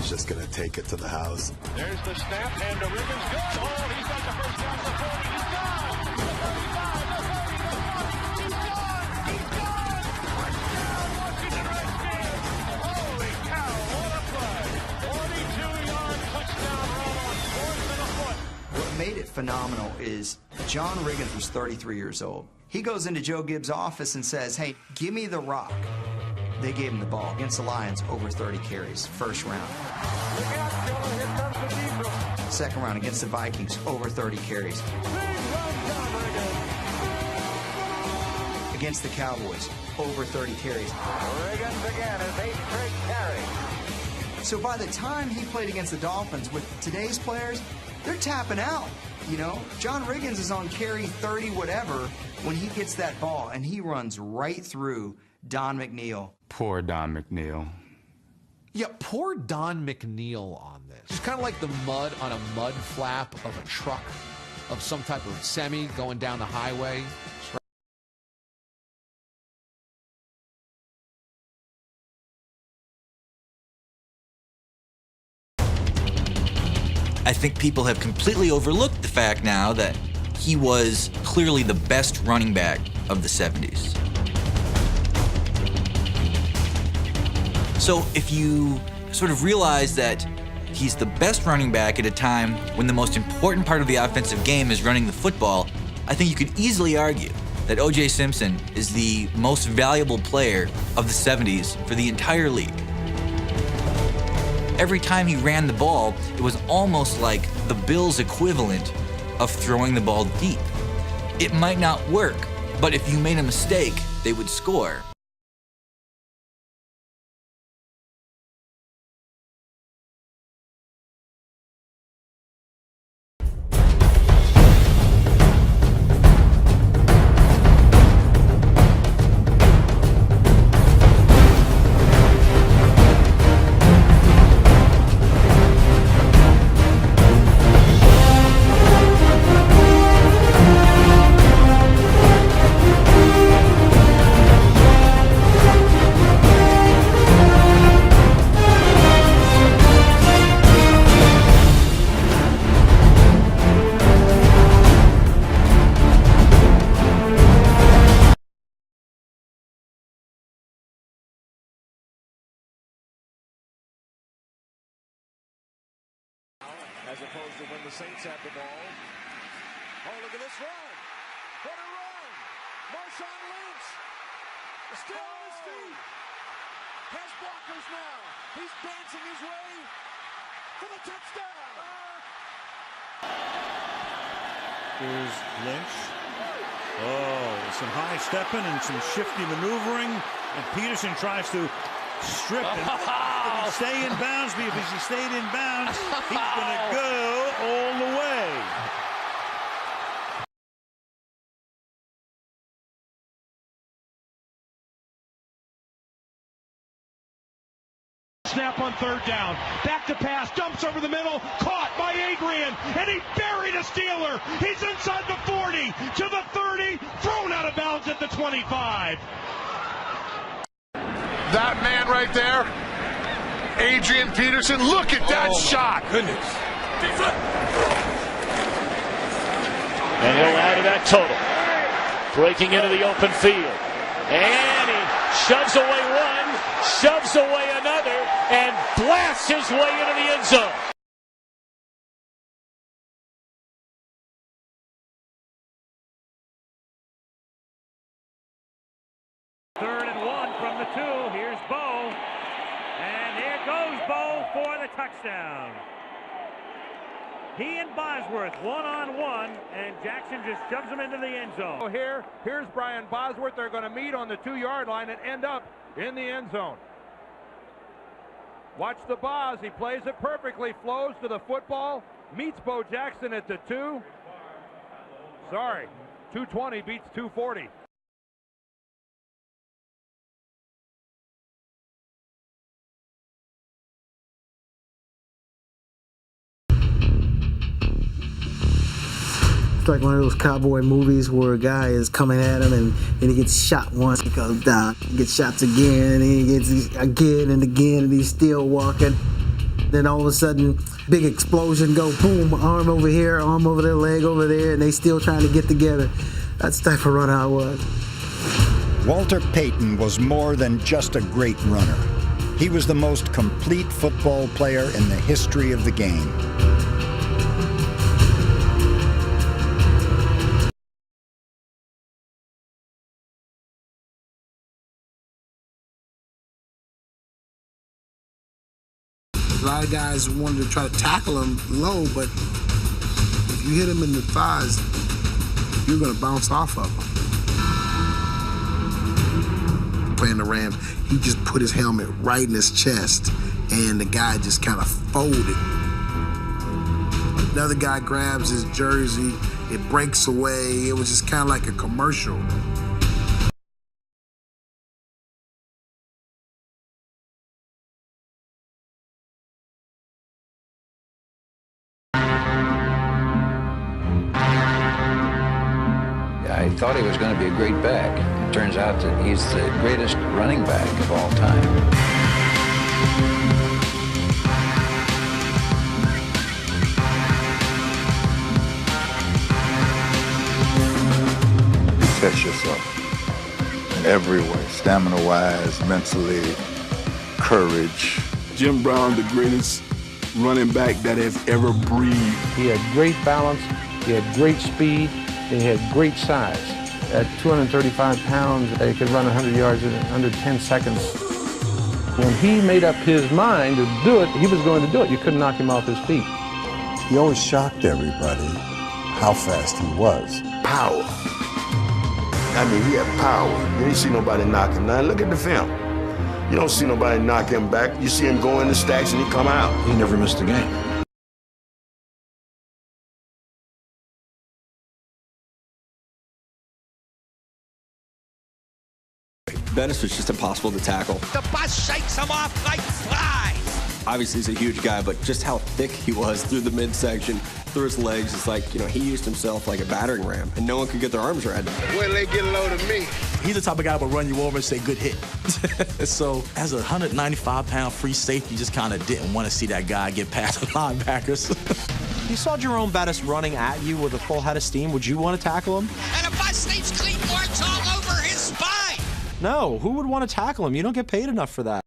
he's just going to take it to the house. There's the snap, and the ribbon's good. Oh, he's got the first down for 40. He's gone. The 35, the 30, the 40. He's gone. He's gone. Touchdown, Washington Redskins. Holy cow, what a play. 42-yard touchdown run on 4th and a foot. What made it phenomenal is John Riggins was 33 years old. He goes into Joe Gibbs' office and says, hey, give me the rock. They gave him the ball against the Lions, over 30 carries, first round. Second round against the Vikings, over 30 carries. Against the Cowboys, over 30 carries. Riggins again has 8 straight carries. So by the time he played against the Dolphins with today's players, they're tapping out. You know, John Riggins is on carry 30 whatever when he gets that ball, and he runs right through Don McNeil. Poor Don McNeil. Yeah, poor Don McNeil on this. It's kind of like the mud on a mud flap of a truck, of some type of semi going down the highway. I think people have completely overlooked the fact now that he was clearly the best running back of the 70s. So if you sort of realize that he's the best running back at a time when the most important part of the offensive game is running the football, I think you could easily argue that O.J. Simpson is the most valuable player of the 70s for the entire league. Every time he ran the ball, it was almost like the Bills' equivalent of throwing the ball deep. It might not work, but if you made a mistake, they would score. As opposed to when the Saints have the ball. Oh, look at this run. What a run. Marshawn Lynch. Still on his feet. Has blockers now. He's dancing his way to the touchdown. Here's Lynch. Oh, some high stepping and some shifty maneuvering. And Peterson tries to strip him. Did he stay in bounds? Because if he stayed in bounds, he's going to go all the way. Snap on third down. Back to pass. Dumps over the middle. Caught by Adrian. And he buried a Steeler. He's inside the 40 to the 30. Thrown out of bounds at the 25. That man right there, Adrian Peterson. Look at that shot. Goodness. And he'll add to that total. Breaking into the open field. And he shoves away one, shoves away another, and blasts his way into the end zone. Third and 1 from the 2. Here's Bo. And here goes Bo for the touchdown. He and Bosworth one-on-one, and Jackson just shoves him into the end zone. Here's Brian Bosworth. They're going to meet on the 2-yard line and end up in the end zone. Watch the Boz. He plays it perfectly, flows to the football, meets Bo Jackson at the 2. Sorry, 220 beats 240. Like one of those cowboy movies where a guy is coming at him and then he gets shot once, he goes down, he gets shots again, and he gets again and again, and he's still walking. Then all of a sudden, big explosion, go boom, arm over here, arm over there, leg over there, and they still trying to get together. That's the type of runner I was. Walter Payton was more than just a great runner. He was the most complete football player in the history of the game. A lot of guys wanted to try to tackle him low, but if you hit him in the thighs, you're going to bounce off of him. Playing the Rams, he just put his helmet right in his chest, and the guy just kind of folded. Another guy grabs his jersey, it breaks away. It was just kind of like a commercial. I thought he was going to be a great back. It turns out that he's the greatest running back of all time. You test yourself in every way, stamina-wise, mentally, courage. Jim Brown, the greatest running back that has ever breathed. He had great balance, he had great speed, he had great size. At 235 pounds, he could run 100 yards in under 10 seconds. When he made up his mind to do it, he was going to do it. You couldn't knock him off his feet. He always shocked everybody how fast he was. Power. I mean, he had power. You didn't see nobody knock him down. Look at the film. You don't see nobody knock him back. You see him go in the stacks and he come out. He never missed a game. Bettis was just impossible to tackle. The bus shakes him off like flies. Obviously, he's a huge guy, but just how thick he was through the midsection, through his legs, it's like, you know, he used himself like a battering ram, and no one could get their arms around him. Where they get a load of me? He's the type of guy that will run you over and say, good hit. So as a 195-pound free safety, you just kind of didn't want to see that guy get past the linebackers. You saw Jerome Bettis running at you with a full head of steam. Would you want to tackle him? And a bus leaves clean marks all over his spine. No, who would want to tackle him? You don't get paid enough for that.